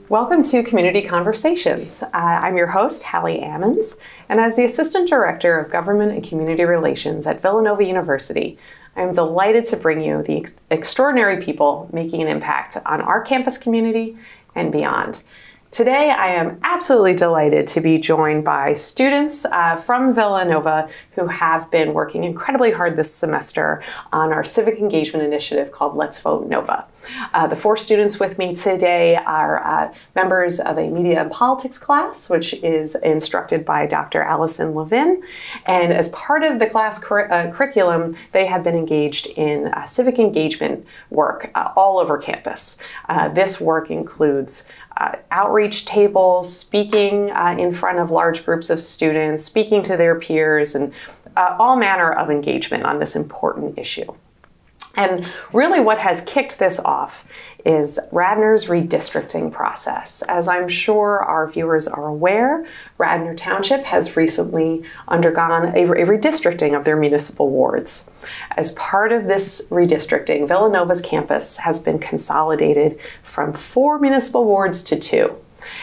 Welcome to Community Conversations. I'm your host, Hallie Ammons, and as the Assistant Director of Government and Community Relations at Villanova University, I am delighted to bring you the extraordinary people making an impact on our campus community and beyond. Today, I am absolutely delighted to be joined by students from Villanova who have been working incredibly hard this semester on our civic engagement initiative called Let's Vote Nova. The 4 students with me today are members of a media and politics class, which is instructed by Dr. Allison Levin. And as part of the class curriculum, they have been engaged in civic engagement work all over campus. This work includes outreach tables, speaking in front of large groups of students, speaking to their peers, and all manner of engagement on this important issue. And really what has kicked this off is Radnor's redistricting process. As I'm sure our viewers are aware, Radnor Township has recently undergone a redistricting of their municipal wards. As part of this redistricting, Villanova's campus has been consolidated from 4 municipal wards to 2.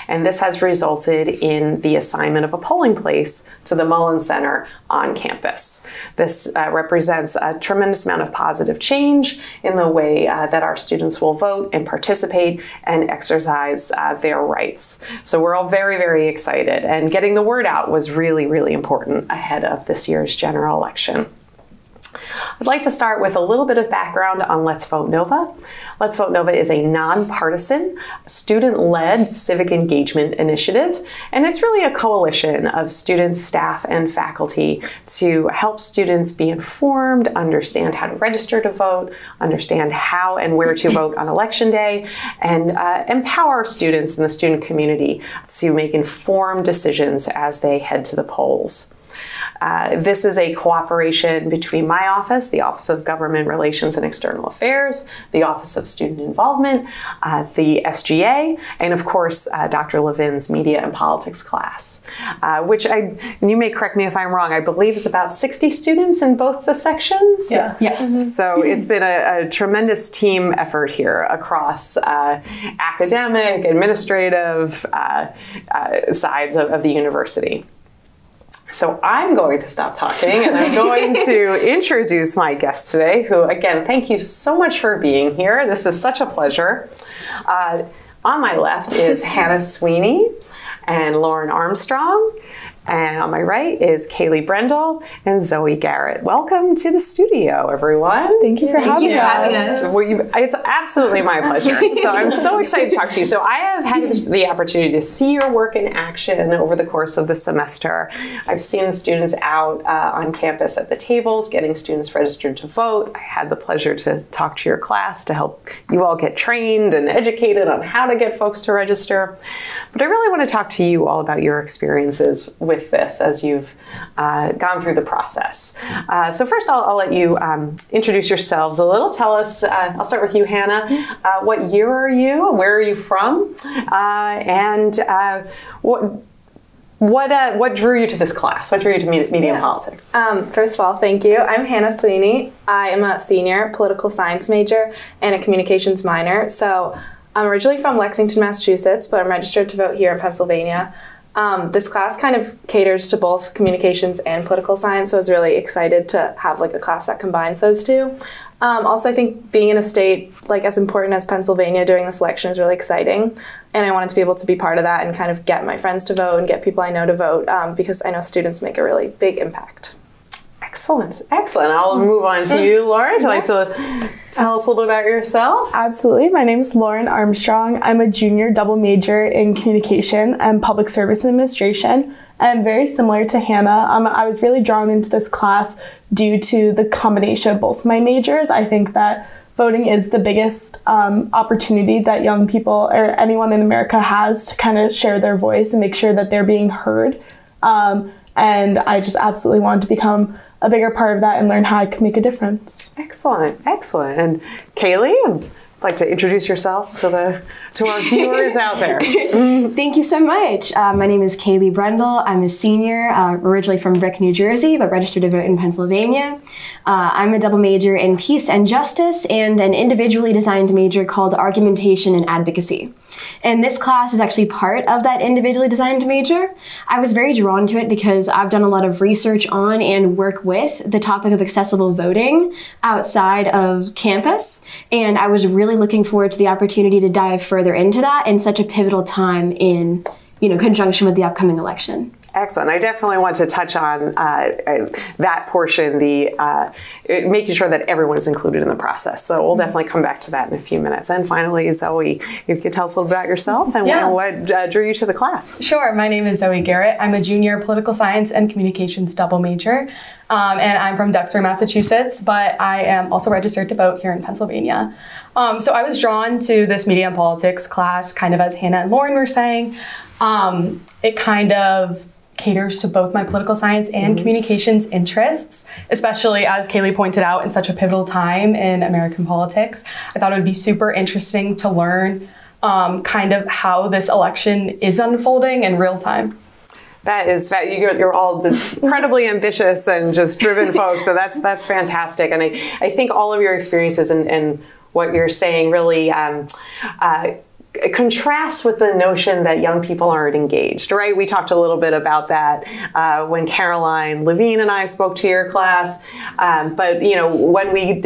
And this has resulted in the assignment of a polling place to the Mullen Center on campus. This represents a tremendous amount of positive change in the way that our students will vote and participate and exercise their rights. So we're all very, very excited, and getting the word out was really, really important ahead of this year's general election. I'd like to start with a little bit of background on Let's Vote Nova. Let's Vote Nova is a nonpartisan, student-led civic engagement initiative, and it's really a coalition of students, staff, and faculty to help students be informed, understand how to register to vote, understand how and where to vote on Election Day, and empower students in the student community to make informed decisions as they head to the polls. This is a cooperation between my office, the Office of Government Relations and External Affairs, the Office of Student Involvement, the SGA, and of course, Dr. Levin's Media and Politics class, which you may correct me if I'm wrong, I believe is about 60 students in both the sections? Yeah. Yes. So it's been a tremendous team effort here across academic, administrative sides of the university. So I'm going to stop talking and I'm going to introduce my guest today, who, again, thank you so much for being here. This is such a pleasure. On my left is Hannah Sweeney and Lauren Armstrong. And on my right is Kaylee Brendel and Zoe Garrett. Welcome to the studio, everyone. Thank you for having us. It's absolutely my pleasure. So I'm so excited to talk to you. So I have had the opportunity to see your work in action over the course of the semester. I've seen students out on campus at the tables, getting students registered to vote. I had the pleasure to talk to your class to help you all get trained and educated on how to get folks to register. But I really want to talk to you all about your experiences with this as you've gone through the process. So first I'll let you introduce yourselves a little. Tell us, I'll start with you, Hannah. What year are you? Where are you from? And what drew you to this class? What drew you to media and politics? First of all, thank you. I'm Hannah Sweeney. I am a senior political science major and a communications minor. So I'm originally from Lexington, Massachusetts, but I'm registered to vote here in Pennsylvania. This class kind of caters to both communications and political science, so I was really excited to have like a class that combines those two. Also, I think being in a state like as important as Pennsylvania during this election is really exciting, and I wanted to be able to be part of that and kind of get my friends to vote and get people I know to vote because I know students make a really big impact. Excellent, excellent. I'll move on to you, Lauren. If you'd like to tell us a little bit about yourself. Absolutely. My name is Lauren Armstrong. I'm a junior double major in communication and public service administration. And very similar to Hannah, I was really drawn into this class due to the combination of both my majors. I think that voting is the biggest opportunity that young people or anyone in America has to kind of share their voice and make sure that they're being heard. And I just absolutely wanted to become a bigger part of that and learn how I could make a difference. Excellent, excellent. And Kaylee, I'd like to introduce yourself to our viewers out there. Thank you so much. My name is Kaylee Brundle. I'm a senior, originally from Brick, New Jersey, but registered to vote in Pennsylvania. I'm a double major in Peace and Justice and an individually designed major called Argumentation and Advocacy. And this class is actually part of that individually designed major. I was very drawn to it because I've done a lot of research on and work with the topic of accessible voting outside of campus. And I was really looking forward to the opportunity to dive further into that in such a pivotal time in, conjunction with the upcoming election. Excellent. I definitely want to touch on that portion, making sure that everyone is included in the process. So we'll definitely come back to that in a few minutes. And finally, Zoe, you could tell us a little bit about yourself and what drew you to the class. Sure. My name is Zoe Garrett. I'm a junior political science and communications double major. And I'm from Duxbury, Massachusetts, but I am also registered to vote here in Pennsylvania. So I was drawn to this media and politics class, kind of as Hannah and Lauren were saying. It kind of caters to both my political science and communications interests, especially as Kaylee pointed out in such a pivotal time in American politics. I thought it would be super interesting to learn kind of how this election is unfolding in real time. You're all incredibly ambitious and just driven folks, so that's fantastic. And I think all of your experiences and what you're saying really contrasts with the notion that young people aren't engaged, right? We talked a little bit about that when Caroline Levine and I spoke to your class. But when we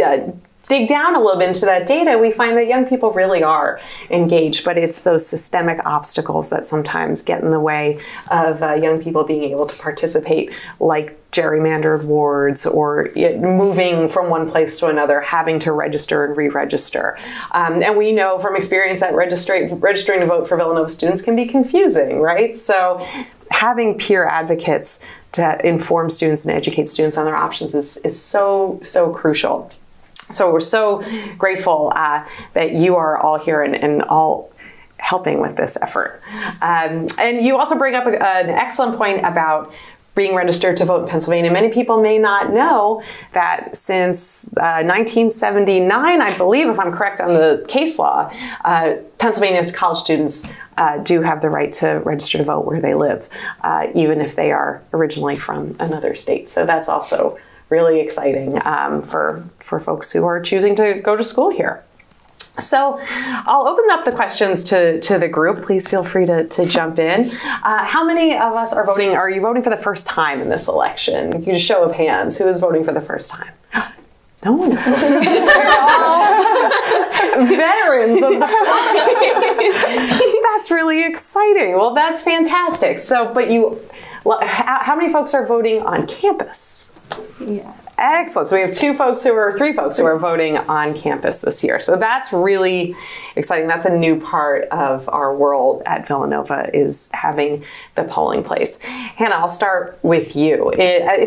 dig down a little bit into that data, we find that young people really are engaged, but it's those systemic obstacles that sometimes get in the way of young people being able to participate, like gerrymandered wards or moving from one place to another, having to register and re-register. And we know from experience that registering to vote for Villanova students can be confusing, right? So having peer advocates to inform students and educate students on their options is so crucial. So we're so grateful that you are all here and all helping with this effort. And you also bring up an excellent point about being registered to vote in Pennsylvania. Many people may not know that since 1979, I believe, if I'm correct on the case law, Pennsylvania's college students do have the right to register to vote where they live, even if they are originally from another state. So that's also really exciting for folks who are choosing to go to school here. So I'll open up the questions to the group. Please feel free to jump in. How many of us are voting? Are you voting for the first time in this election? You just show of hands. Who is voting for the first time? No one is voting. They're all veterans of the That's really exciting. Well, that's fantastic. So, how many folks are voting on campus? Yeah. Excellent. So we have three folks who are voting on campus this year. So that's really exciting. That's a new part of our world at Villanova, is having the polling place. Hannah, I'll start with you.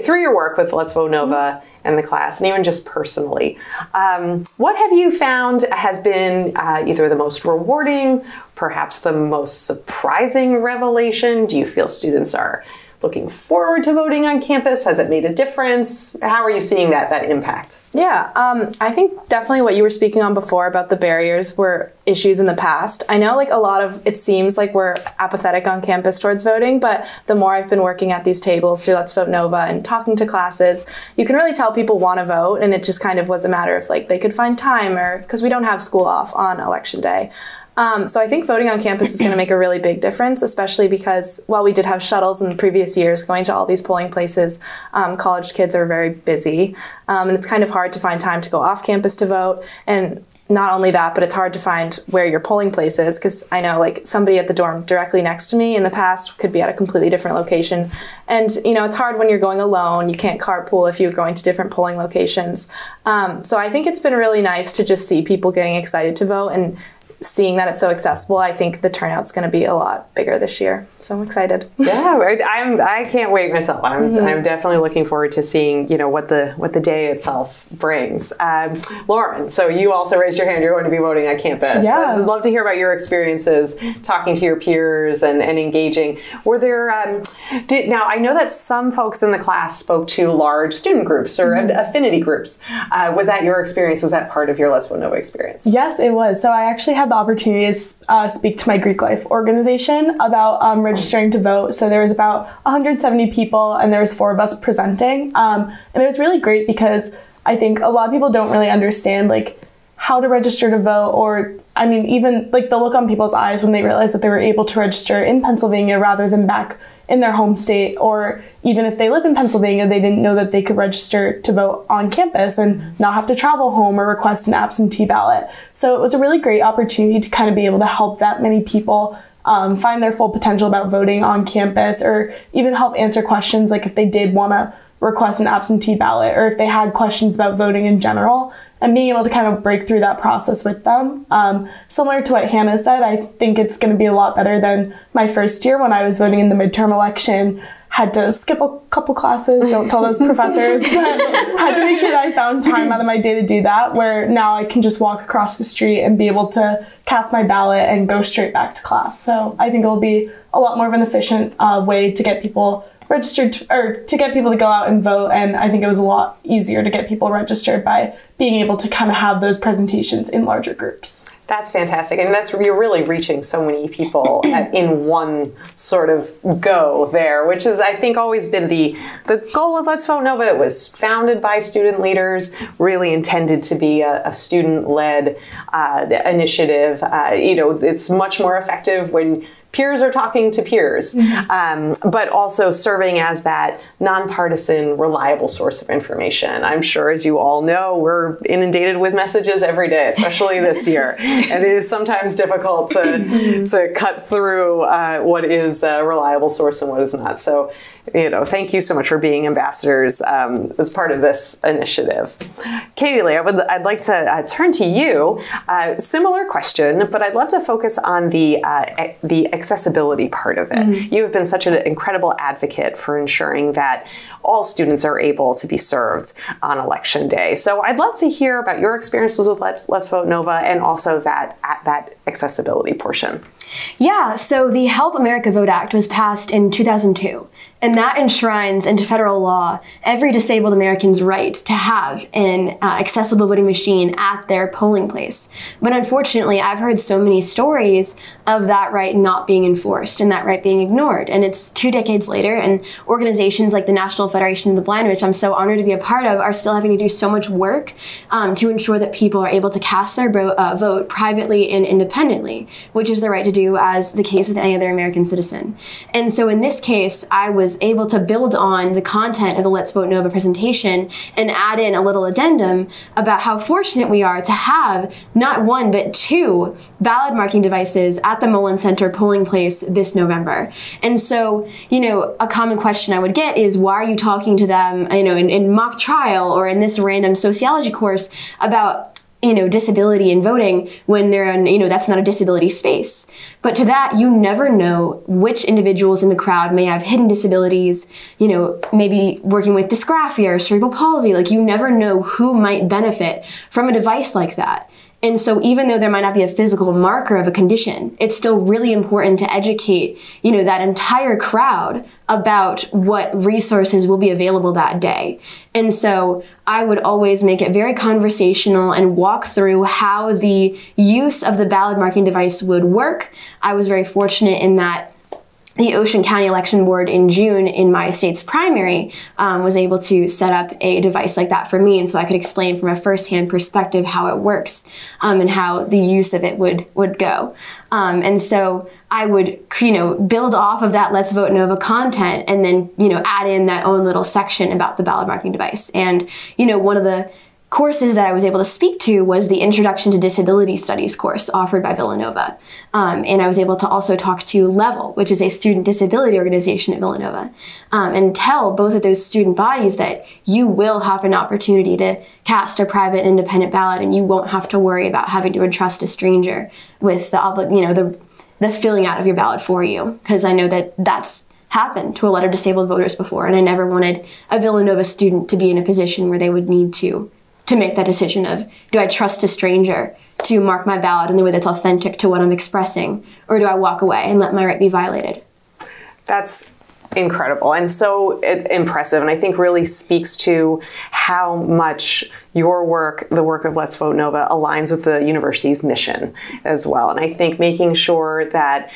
Through your work with Let's Vote Nova and the class, and even just personally, what have you found has been either the most rewarding, perhaps the most surprising revelation? Do you feel students are looking forward to voting on campus? Has it made a difference? How are you seeing that impact? Yeah, I think definitely what you were speaking on before about the barriers were issues in the past. I know it seems like we're apathetic on campus towards voting, but the more I've been working at these tables through Let's Vote Nova and talking to classes, you can really tell people want to vote, and it just kind of was a matter of they could find time, or because we don't have school off on election day. So I think voting on campus is going to make a really big difference, especially because while we did have shuttles in the previous years going to all these polling places, college kids are very busy, and it's kind of hard to find time to go off campus to vote. And not only that, but it's hard to find where your polling place is, because I know somebody at the dorm directly next to me in the past could be at a completely different location. And it's hard when you're going alone. You can't carpool if you're going to different polling locations. So I think it's been really nice to just see people getting excited to vote and seeing that it's so accessible, I think the turnout's going to be a lot bigger this year. So I'm excited. Yeah, I can't wait myself. I'm definitely looking forward to seeing, you know, what the day itself brings. Lauren, so you also raised your hand. You're going to be voting on campus. Yeah. I'd love to hear about your experiences talking to your peers and engaging. Were there, now I know that some folks in the class spoke to large student groups or affinity groups. Was that your experience? Was that part of your Let's Vote Nova experience? Yes, it was. So I actually had the opportunity to speak to my Greek life organization about registering to vote. So there was about 170 people and there was 4 of us presenting. And it was really great because I think a lot of people don't really understand like how to register to vote, or I mean, even like the look on people's eyes when they realized that they were able to register in Pennsylvania rather than back in their home state, or even if they live in Pennsylvania, they didn't know that they could register to vote on campus and not have to travel home or request an absentee ballot. So it was a really great opportunity to kind of be able to help that many people find their full potential about voting on campus, or even help answer questions like if they did want to request an absentee ballot or if they had questions about voting in general, and being able to kind of break through that process with them. Similar to what Hannah said, I think it's going to be a lot better than my first year when I was voting in the midterm election. Had to skip a couple classes, don't tell those professors, but had to make sure that I found time out of my day to do that, where now I can just walk across the street and be able to cast my ballot and go straight back to class. So I think it'll be a lot more of an efficient way to get people registered or to get people to go out and vote, and I think it was a lot easier to get people registered by being able to kind of have those presentations in larger groups. That's fantastic. And you're really reaching so many people in one sort of go there, which is, I think, always been the goal of Let's Vote Nova. It was founded by student leaders, really intended to be a student-led initiative. You know, it's much more effective when peers are talking to peers, but also serving as that nonpartisan, reliable source of information. I'm sure, as you all know, we're inundated with messages every day, especially this year. And it is sometimes difficult to cut through what is a reliable source and what is not. So, you know, thank you so much for being ambassadors as part of this initiative. Katie Lee, I'd like to turn to you. Similar question, but I'd love to focus on the accessibility part of it. You have been such an incredible advocate for ensuring that all students are able to be served on Election Day. So I'd love to hear about your experiences with Let's Vote Nova and also that accessibility portion. Yeah, so the Help America Vote Act was passed in 2002. And that enshrines into federal law every disabled American's right to have an accessible voting machine at their polling place. But unfortunately, I've heard so many stories of that right not being enforced and that right being ignored. And it's 2 decades later, and organizations like the National Federation of the Blind, which I'm so honored to be a part of, are still having to do so much work to ensure that people are able to cast their vote privately and independently, which is the right to do as the case with any other American citizen. And so in this case, I was able to build on the content of the Let's Vote Nova presentation and add in a little addendum about how fortunate we are to have not 1 but 2 ballot marking devices at the Mullen Center polling place this November. And so, you know, a common question I would get is, why are you talking to them, you know, in mock trial or in this random sociology course about, you know, disability in voting when they're in, you know, that's not a disability space. But to that, you never know which individuals in the crowd may have hidden disabilities, you know, maybe working with dysgraphia or cerebral palsy. Like, you never know who might benefit from a device like that. And so even though there might not be a physical marker of a condition, it's still really important to educate, you know, that entire crowd about what resources will be available that day. And so I would always make it very conversational and walk through how the use of the ballot marking device would work. I was very fortunate in that the Ocean County Election Board in June in my state's primary was able to set up a device like that for me, and so I could explain from a firsthand perspective how it works and how the use of it would go. And so I would, you know, build off of that Let's Vote Nova content and then, you know, add in that own little section about the ballot marking device. And, you know, one of the courses that I was able to speak to was the Introduction to Disability Studies course offered by Villanova. And I was able to also talk to LEVEL, which is a student disability organization at Villanova, and tell both of those student bodies that you will have an opportunity to cast a private independent ballot, and you won't have to worry about having to entrust a stranger with the filling out of your ballot for you, because I know that that's happened to a lot of disabled voters before, and I never wanted a Villanova student to be in a position where they would need to make that decision of, do I trust a stranger to mark my ballot in the way that's authentic to what I'm expressing, or do I walk away and let my right be violated? That's incredible and so impressive, and I think really speaks to how much your work, the work of Let's Vote Nova, aligns with the university's mission as well. And I think making sure that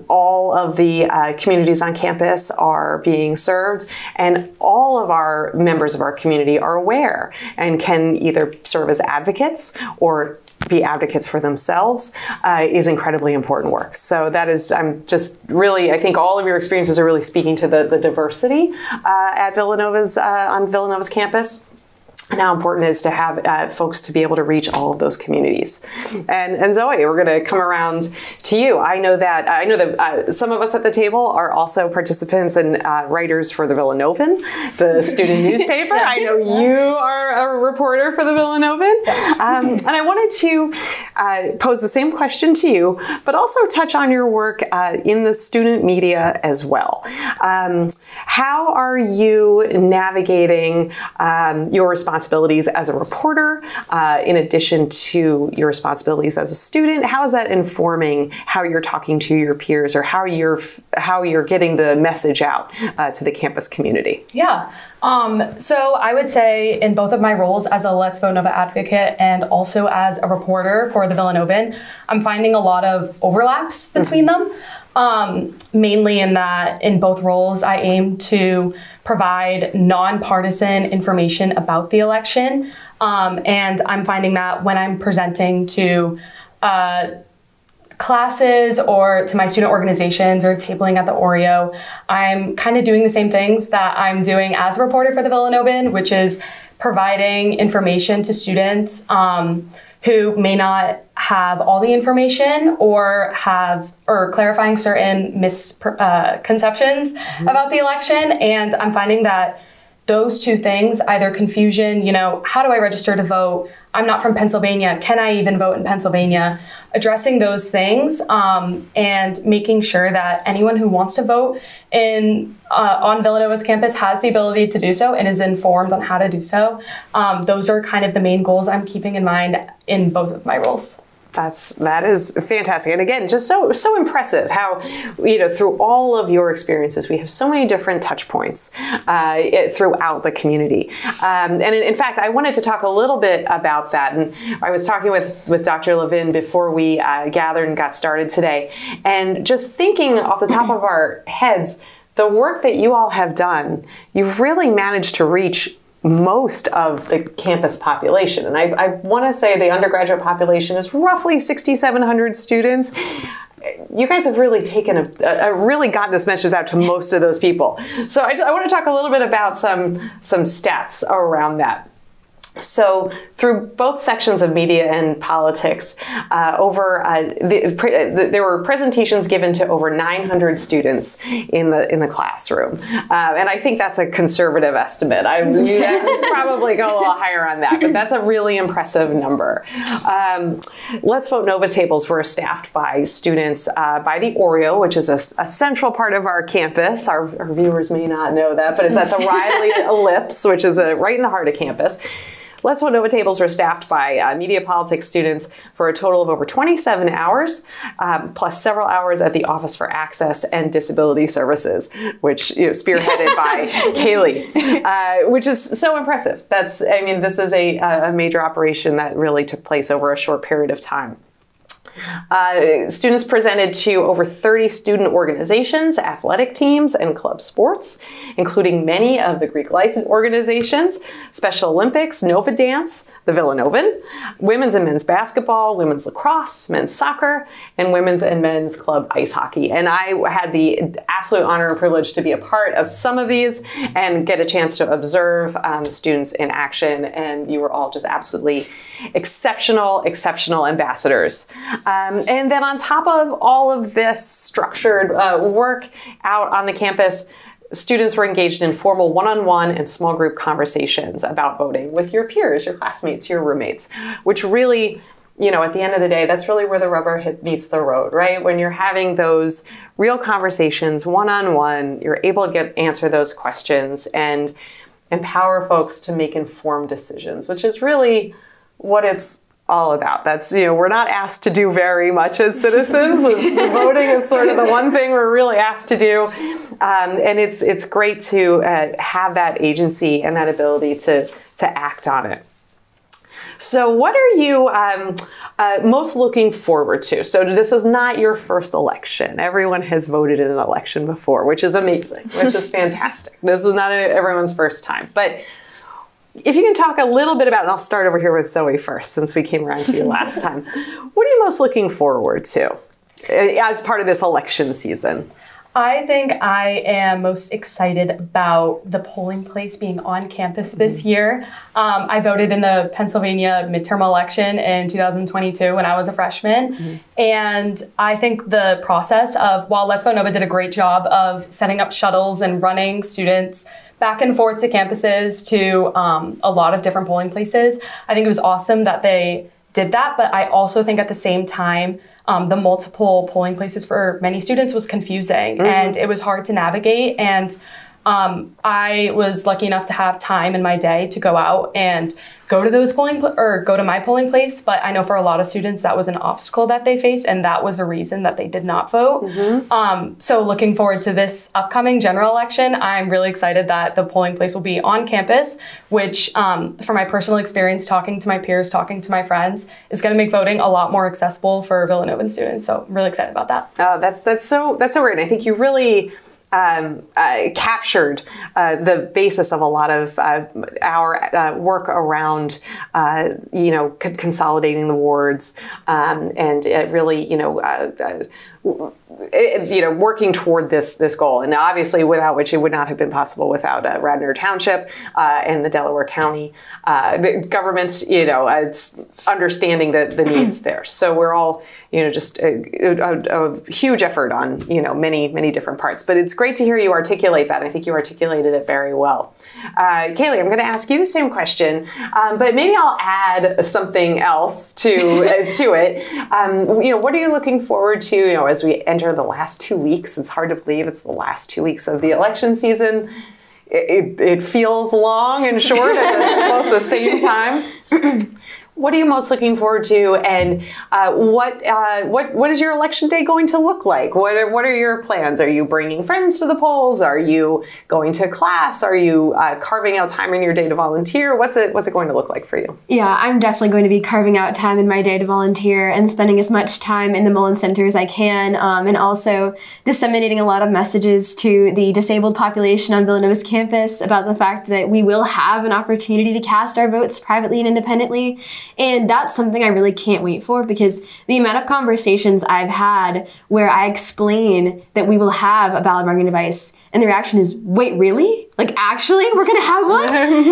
all of the communities on campus are being served, and all of our members of our community are aware and can either serve as advocates or be advocates for themselves is incredibly important work. So that is, I'm just really, I think all of your experiences are really speaking to the diversity at Villanova's, on Villanova's campus, and how important it is to have folks to be able to reach all of those communities. And Zoe, we're going to come around to you. I know that some of us at the table are also participants and writers for the Villanovan, the student newspaper. I know you are a reporter for the Villanovan. And I wanted to pose the same question to you, but also touch on your work in the student media as well. How are you navigating your responsibilities as a reporter, in addition to your responsibilities as a student? How is that informing how you're talking to your peers, or how you're getting the message out to the campus community? Yeah. So I would say in both of my roles as a Let's Vote Nova advocate and also as a reporter for the Villanovan, I'm finding a lot of overlaps between them. Mainly in that in both roles, I aim to provide nonpartisan information about the election. And I'm finding that when I'm presenting to classes or to my student organizations or tabling at the Oreo, I'm kind of doing the same things that I'm doing as a reporter for the Villanovan, which is providing information to students who may not have all the information or clarifying certain misconceptions about the election. And I'm finding that those two things, either confusion, how do I register to vote? I'm not from Pennsylvania. Can I even vote in Pennsylvania? Addressing those things and making sure that anyone who wants to vote on Villanova's campus has the ability to do so and is informed on how to do so. Those are kind of the main goals I'm keeping in mind in both of my roles. That is fantastic. And again, just so impressive how, through all of your experiences, we have so many different touch points throughout the community. And in fact, I wanted to talk a little bit about that. And I was talking with Dr. Levin before we gathered and got started today. And just thinking off the top of our heads, the work that you all have done, you've really managed to reach most of the campus population. And I want to say the undergraduate population is roughly 6,700 students. You guys have really taken really gotten this message out to most of those people. So I want to talk a little bit about some stats around that. So through both sections of media and politics, there were presentations given to over 900 students in the classroom, and I think that's a conservative estimate. I probably go a little higher on that, but that's a really impressive number. Let's Vote Nova tables were staffed by students by the Oreo, which is a central part of our campus. Our viewers may not know that, but it's at the Riley Ellipse, which is right in the heart of campus. Let's Vote Nova tables were staffed by media politics students for a total of over 27 hours, plus several hours at the Office for Access and Disability Services, which spearheaded by Kaylee, which is so impressive. This is a major operation that really took place over a short period of time. Students presented to over 30 student organizations, athletic teams, and club sports, including many of the Greek life organizations, Special Olympics, Nova Dance, the Villanovan, women's and men's basketball, women's lacrosse, men's soccer, and women's and men's club ice hockey. And I had the absolute honor and privilege to be a part of some of these and get a chance to observe the students in action. And you were all just absolutely exceptional ambassadors. And then on top of all of this structured work out on the campus, students were engaged in formal one-on-one and small group conversations about voting with your peers, your classmates, your roommates, which really, you know, at the end of the day, that's really where the rubber meets the road, right? When you're having those real conversations one-on-one, you're able to answer those questions and empower folks to make informed decisions, which is really what it's all about. That's, you know, we're not asked to do very much as citizens. Voting is sort of the one thing we're really asked to do. And it's great to have that agency and that ability to act on it. So what are you most looking forward to? So this is not your first election. Everyone has voted in an election before, which is amazing, which is fantastic. This is not everyone's first time. But if you can talk a little bit about, and I'll start over here with Zoe first, since we came around to you last time. What are you most looking forward to as part of this election season? I think I am most excited about the polling place being on campus this year. I voted in the Pennsylvania midterm election in 2022 when I was a freshman. And I think the process of, while Let's Vote Nova did a great job of setting up shuttles and running students back and forth to campuses to a lot of different polling places, I think it was awesome that they did that. But I also think at the same time, the multiple polling places for many students was confusing and it was hard to navigate. And I was lucky enough to have time in my day to go out and go to those go to my polling place. But I know for a lot of students that was an obstacle that they faced, and that was a reason that they did not vote. So looking forward to this upcoming general election, I'm really excited that the polling place will be on campus, which for my personal experience, talking to my peers, talking to my friends, is going to make voting a lot more accessible for Villanovan students. So I'm really excited about that. Oh, that's so great. I think you really captured the basis of a lot of our work around, consolidating the wards and really, working toward this goal. And obviously without which it would not have been possible without Radnor Township and the Delaware County governments, understanding the needs there. So we're all, just a huge effort on, many different parts. But it's great to hear you articulate that. I think you articulated it very well. Kaylee, I'm going to ask you the same question, but maybe I'll add something else to it. What are you looking forward to, as we enter the last 2 weeks? It's hard to believe it's the last 2 weeks of the election season. It feels long and short at both the same time. What are you most looking forward to, and what is your election day going to look like? What are your plans? Are you bringing friends to the polls? Are you going to class? Are you carving out time in your day to volunteer? What's it going to look like for you? Yeah, I'm definitely going to be carving out time in my day to volunteer and spending as much time in the Mullen Center as I can, and also disseminating a lot of messages to the disabled population on Villanova's campus about the fact that we will have an opportunity to cast our votes privately and independently. And that's something I really can't wait for, because the amount of conversations I've had where I explain that we will have a ballot marking device and the reaction is, wait, really? Like, actually, we're going to have one?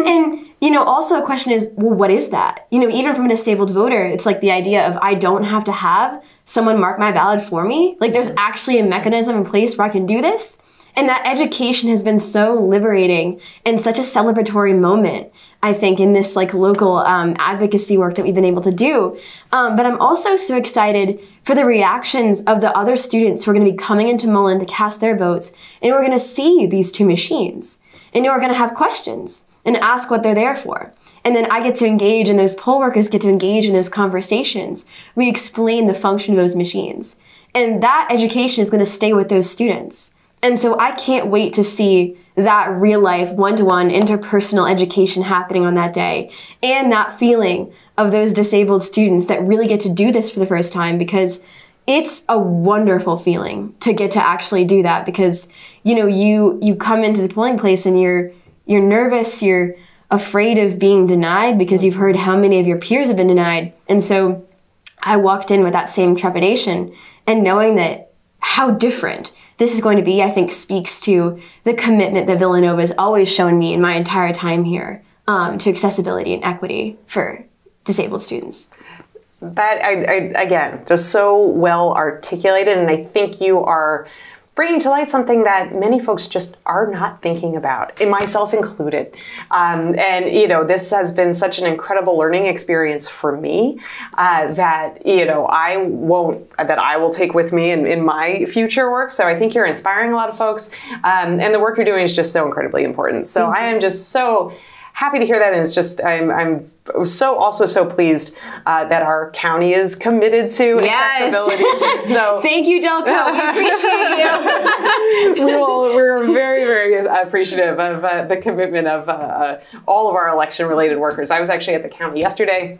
And, also a question is, well, what is that? Even from a disabled voter, it's like the idea of I don't have to have someone mark my ballot for me. Like, there's actually a mechanism in place where I can do this. And that education has been so liberating and such a celebratory moment, I think, in this local advocacy work that we've been able to do. But I'm also so excited for the reactions of the other students who are going to be coming into Mullen to cast their votes, and we're going to see these two machines. And we're going to have questions and ask what they're there for. And then I get to engage, and those poll workers get to engage in those conversations. We explain the function of those machines. And that education is going to stay with those students. And so I can't wait to see that real life, one-to-one, interpersonal education happening on that day, and that feeling of those disabled students that really get to do this for the first time, because it's a wonderful feeling to get to actually do that, because, you know, you come into the polling place and you're nervous, you're afraid of being denied because you've heard how many of your peers have been denied. And so I walked in with that same trepidation, and knowing that how different this is going to be, I think speaks to the commitment that Villanova has always shown me in my entire time here to accessibility and equity for disabled students. That, again, just so well articulated, and I think you are bringing to light something that many folks just are not thinking about, and myself included. And, you know, this has been such an incredible learning experience for me that, you know, I will take with me in my future work. So I think you're inspiring a lot of folks, and the work you're doing is just so incredibly important. So I am just so happy to hear that, and it's just, I'm so pleased that our county is committed to accessibility. So thank you, Delco. We appreciate you. We're very, very appreciative of the commitment of all of our election-related workers. I was actually at the county yesterday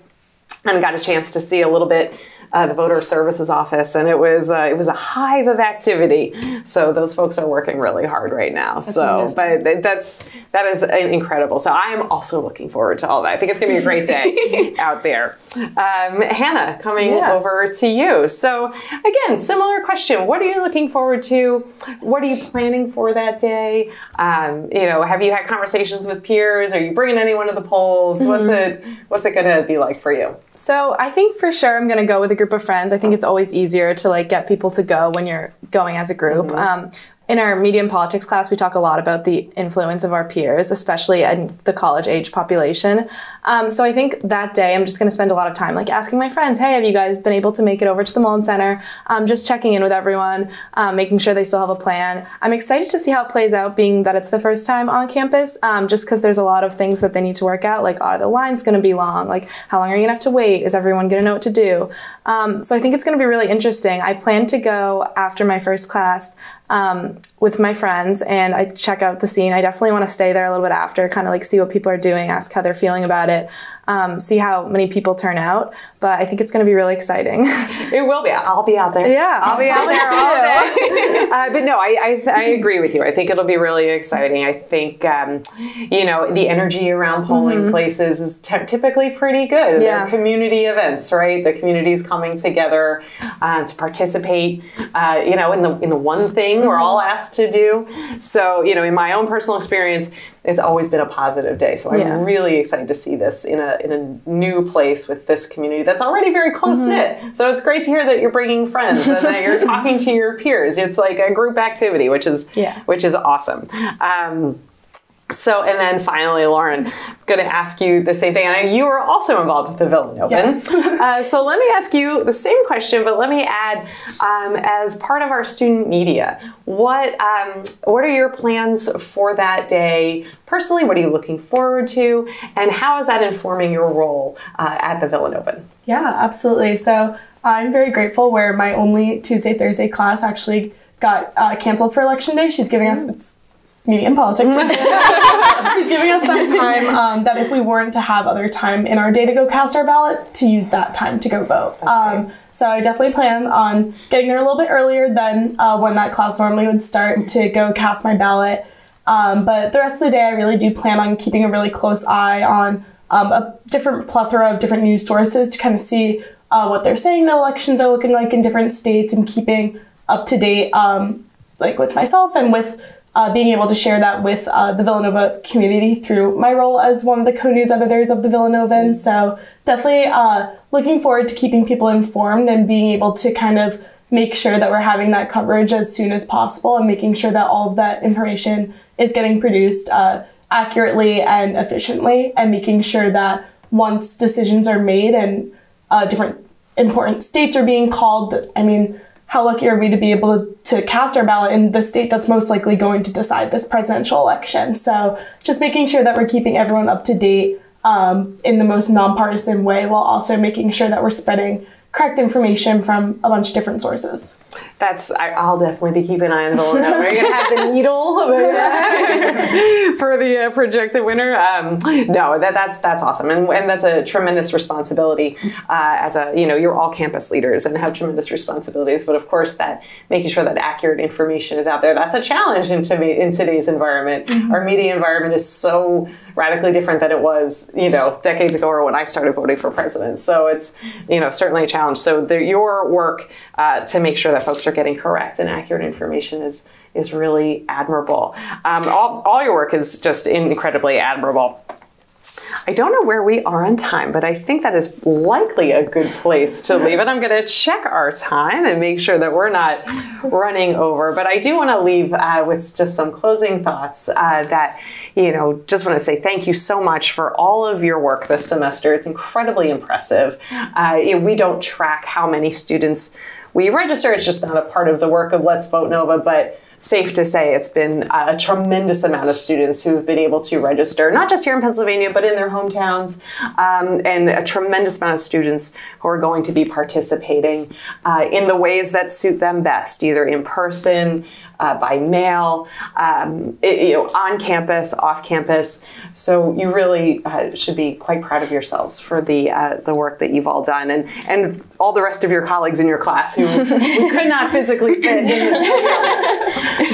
and got a chance to see a little bit the voter services office, and it was a hive of activity. So those folks are working really hard right now. But that is incredible. So I am also looking forward to all that. I think it's going to be a great day out there. Hannah, coming over to you. So again, similar question. What are you looking forward to? What are you planning for that day? You know, have you had conversations with peers? Are you bringing anyone to the polls? What's it going to be like for you? So I think for sure I'm going to go with a group of friends. I think it's always easier to like get people to go when you're going as a group. In our media and politics class, we talk a lot about the influence of our peers, especially in the college age population. So I think that day I'm just going to spend a lot of time like asking my friends, hey, have you guys been able to make it over to the Mullen Center? Just checking in with everyone, making sure they still have a plan. I'm excited to see how it plays out, being that it's the first time on campus, just because there's a lot of things that they need to work out, like are the lines going to be long? Like how long are you going to have to wait? Is everyone going to know what to do? So I think it's going to be really interesting. I plan to go after my first class with my friends, and I check out the scene. I definitely want to stay there a little bit after, kind of like see what people are doing, ask how they're feeling about it, see how many people turn out. But I think it's going to be really exciting. It will be. I'll be out there. Yeah, I'll be out there all day. But no, I agree with you. I think it'll be really exciting. I think, you know, the energy around polling places is typically pretty good. Yeah. They're community events, right? The community's coming together to participate, you know, in the one thing we're all asked to do. So, you know, in my own personal experience, it's always been a positive day. So I'm really excited to see this in a new place with this community that's already very close-knit. So it's great to hear that you're bringing friends and that you're talking to your peers. It's like a group activity, which is awesome. So, and then finally, Lauren, I'm going to ask you the same thing. And you are also involved with the Villanovans. Yes. So let me ask you the same question, but let me add, as part of our student media, what are your plans for that day? Personally, what are you looking forward to? And how is that informing your role at the Villanovan? Yeah, absolutely. So I'm very grateful where my only Tuesday, Thursday class actually got canceled for election day. She's giving us media and politics. She's giving us that time that if we weren't to have other time in our day to go cast our ballot, to use that time to go vote. So I definitely plan on getting there a little bit earlier than when that class normally would start to go cast my ballot. But the rest of the day, I really do plan on keeping a really close eye on a different plethora of different news sources to kind of see what they're saying the elections are looking like in different states, and keeping up to date like with myself and with being able to share that with the Villanova community through my role as one of the co-news editors of the Villanovan. So definitely looking forward to keeping people informed and being able to kind of make sure that we're having that coverage as soon as possible, and making sure that all of that information is getting produced accurately and efficiently, and making sure that once decisions are made and different important states are being called, I mean, how lucky are we to be able to cast our ballot in the state that's most likely going to decide this presidential election? So just making sure that we're keeping everyone up to date in the most nonpartisan way, while also making sure that we're spreading correct information from a bunch of different sources. I'll definitely be keeping an eye on Villanova. Are you going to have the needle for the projected winner? No, that's awesome. And that's a tremendous responsibility as you're all campus leaders and have tremendous responsibilities. But of course, that making sure that accurate information is out there, that's a challenge in today's environment. Mm-hmm. Our media environment is so radically different than it was, decades ago or when I started voting for president. So it's, certainly a challenge. So your work to make sure that folks are getting correct and accurate information is really admirable. All your work is just incredibly admirable. I don't know where we are on time, but I think that is likely a good place to leave it. I'm going to check our time and make sure that we're not running over. But I do want to leave with just some closing thoughts that, just want to say thank you so much for all of your work this semester. It's incredibly impressive. We don't track how many students we register. It's just not a part of the work of Let's Vote Nova, but safe to say it's been a tremendous amount of students who've been able to register, not just here in Pennsylvania, but in their hometowns, and a tremendous amount of students who are going to be participating in the ways that suit them best, either in person, by mail, on campus, off campus. So you really should be quite proud of yourselves for the work that you've all done, and all the rest of your colleagues in your class who we could not physically fit in the studio.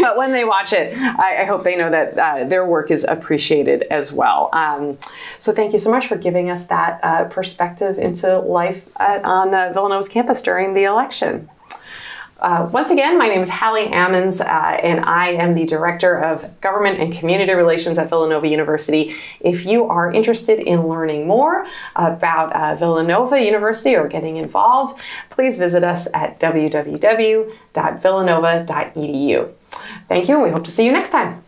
But when they watch it, I hope they know that their work is appreciated as well. So thank you so much for giving us that perspective into life on Villanova's campus during the election. Once again, my name is Hallie Ammons, and I am the Director of Government and Community Relations at Villanova University. If you are interested in learning more about Villanova University or getting involved, please visit us at www.villanova.edu. Thank you, and we hope to see you next time.